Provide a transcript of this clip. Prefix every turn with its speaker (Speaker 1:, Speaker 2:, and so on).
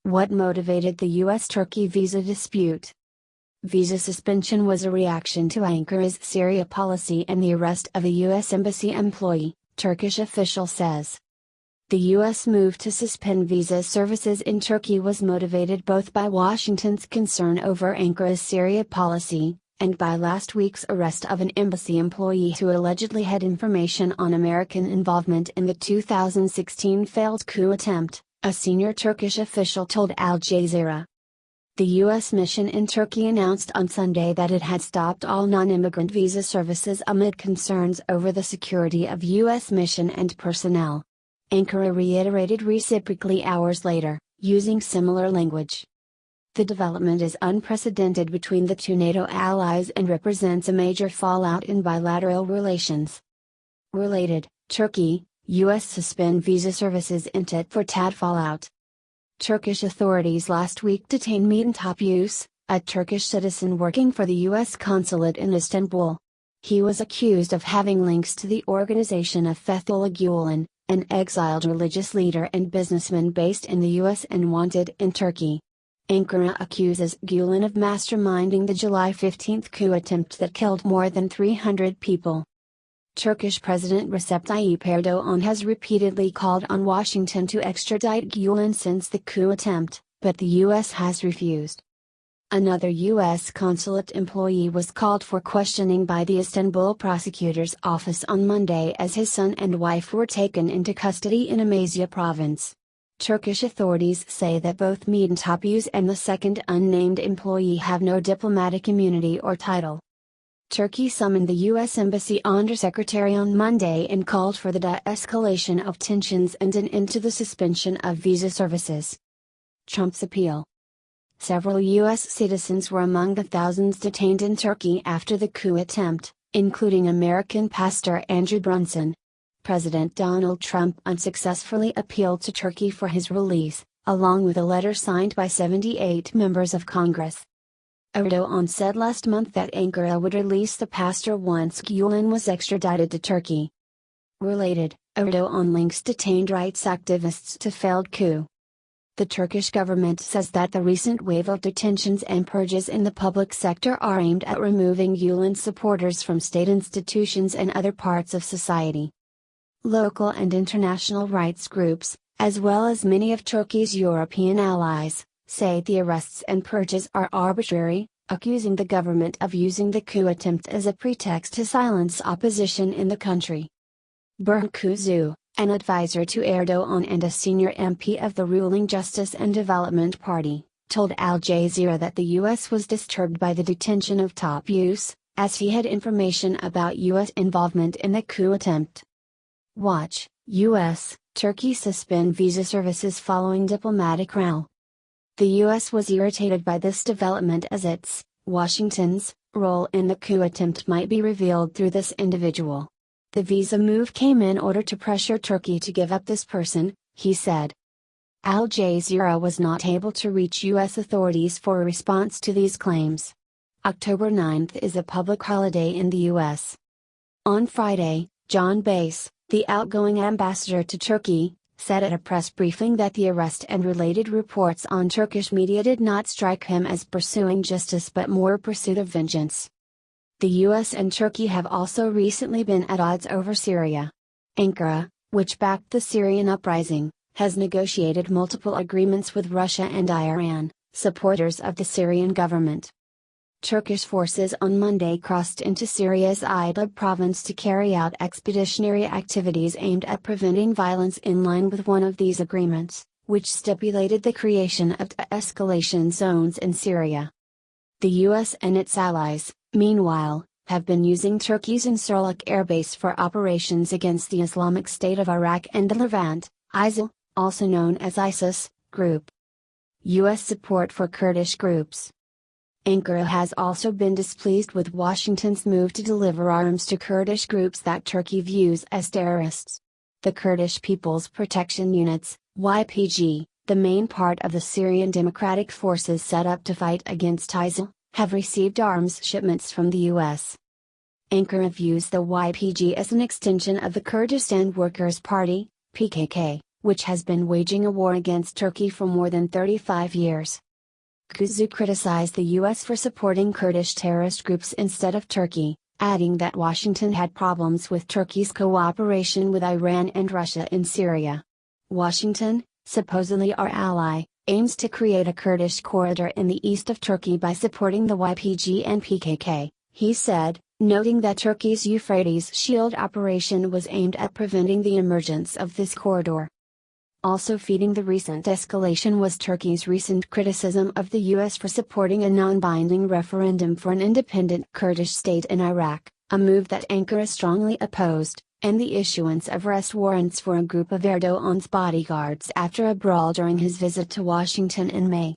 Speaker 1: What motivated the US-Turkey visa dispute? Visa suspension was a reaction to Ankara's Syria policy and the arrest of a U.S. Embassy employee, Turkish official says. The U.S. move to suspend visa services in Turkey was motivated both by Washington's concern over Ankara's Syria policy, and by last week's arrest of an embassy employee who allegedly had information on American involvement in the 2016 failed coup attempt, a senior Turkish official told Al Jazeera. The U.S. mission in Turkey announced on Sunday that it had stopped all non-immigrant visa services amid concerns over the security of U.S. mission and personnel. Ankara reiterated reciprocally hours later, using similar language. The development is unprecedented between the two NATO allies and represents a major fallout in bilateral relations. Related, Turkey, U.S. suspend visa services in tit for tat fallout. Turkish authorities last week detained Metin Topyus, a Turkish citizen working for the U.S. consulate in Istanbul. He was accused of having links to the organization of Fethullah Gulen, an exiled religious leader and businessman based in the U.S. and wanted in Turkey. Ankara accuses Gulen of masterminding the July 15 coup attempt that killed more than 300 people. Turkish President Recep Tayyip Erdoğan has repeatedly called on Washington to extradite Gulen since the coup attempt, but the U.S. has refused. Another U.S. consulate employee was called for questioning by the Istanbul prosecutor's office on Monday as his son and wife were taken into custody in Amasya province. Turkish authorities say that both Metin Topyus and the second unnamed employee have no diplomatic immunity or title. Turkey summoned the U.S. Embassy Undersecretary on Monday and called for the de-escalation of tensions and an end to the suspension of visa services. Trump's appeal. Several U.S. citizens were among the thousands detained in Turkey after the coup attempt, including American pastor Andrew Brunson. President Donald Trump unsuccessfully appealed to Turkey for his release, along with a letter signed by 78 members of Congress. Erdoğan said last month that Ankara would release the pastor once Gulen was extradited to Turkey. Related, Erdoğan links detained rights activists to failed coup. The Turkish government says that the recent wave of detentions and purges in the public sector are aimed at removing Gulen's supporters from state institutions and other parts of society. Local and international rights groups, as well as many of Turkey's European allies, say the arrests and purges are arbitrary, accusing the government of using the coup attempt as a pretext to silence opposition in the country. Burhan Kuzu, an advisor to Erdoğan and a senior MP of the ruling Justice and Development Party, told Al Jazeera that the U.S. was disturbed by the detention of Topyus, as he had information about U.S. involvement in the coup attempt. Watch, U.S., Turkey suspend visa services following diplomatic row. The U.S. was irritated by this development as its, Washington's, role in the coup attempt might be revealed through this individual. The visa move came in order to pressure Turkey to give up this person, he said. Al Jazeera was not able to reach U.S. authorities for a response to these claims. October 9 is a public holiday in the U.S. On Friday, John Bass, the outgoing ambassador to Turkey, said at a press briefing that the arrest and related reports on Turkish media did not strike him as pursuing justice but more pursuit of vengeance. The U.S. and Turkey have also recently been at odds over Syria. Ankara, which backed the Syrian uprising, has negotiated multiple agreements with Russia and Iran, supporters of the Syrian government. Turkish forces on Monday crossed into Syria's Idlib province to carry out expeditionary activities aimed at preventing violence in line with one of these agreements, which stipulated the creation of de-escalation zones in Syria. The U.S. and its allies, meanwhile, have been using Turkey's Incirlik air base for operations against the Islamic State of Iraq and the Levant, ISIL, also known as ISIS, group. U.S. support for Kurdish groups. Ankara has also been displeased with Washington's move to deliver arms to Kurdish groups that Turkey views as terrorists. The Kurdish People's Protection Units, YPG, the main part of the Syrian Democratic Forces set up to fight against ISIL, have received arms shipments from the U.S. Ankara views the YPG as an extension of the Kurdistan Workers' Party, PKK, which has been waging a war against Turkey for more than 35 years. Kuzu criticized the U.S. for supporting Kurdish terrorist groups instead of Turkey, adding that Washington had problems with Turkey's cooperation with Iran and Russia in Syria. Washington, supposedly our ally, aims to create a Kurdish corridor in the east of Turkey by supporting the YPG and PKK, he said, noting that Turkey's Euphrates Shield operation was aimed at preventing the emergence of this corridor. Also feeding the recent escalation was Turkey's recent criticism of the U.S. for supporting a non-binding referendum for an independent Kurdish state in Iraq, a move that Ankara strongly opposed, and the issuance of arrest warrants for a group of Erdogan's bodyguards after a brawl during his visit to Washington in May.